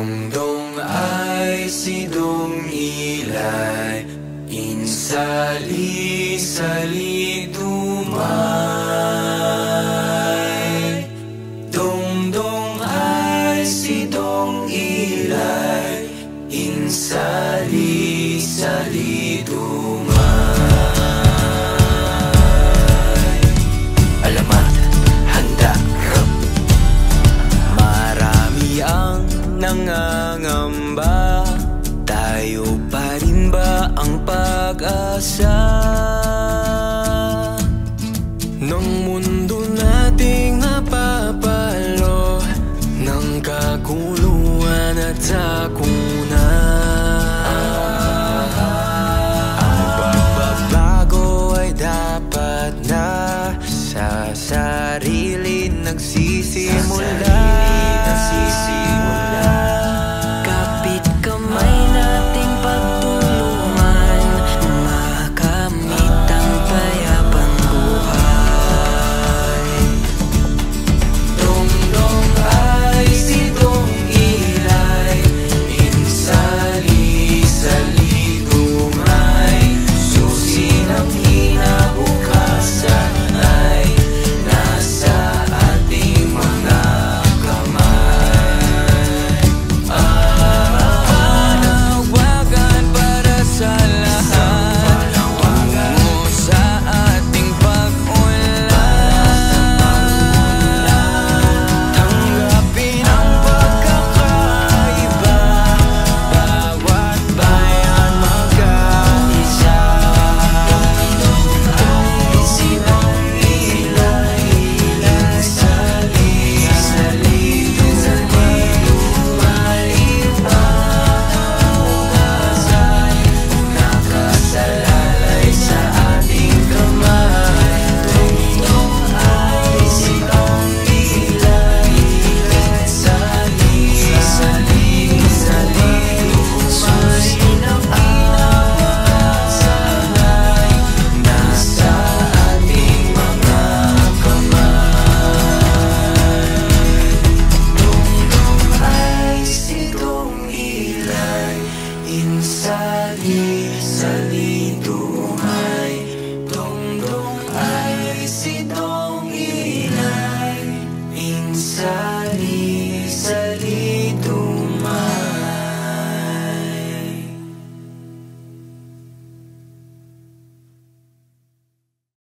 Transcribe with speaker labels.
Speaker 1: Dongdong ay sidong ilay, insali-sali dumay. Dongdong ay sidong ilay, insali-sali dumay. Alamat, handa, rap. Marami ang nangangamba, tayo pa rin ba ang pag-asa ng mundo nating napapalo ng kaguluhan at sakung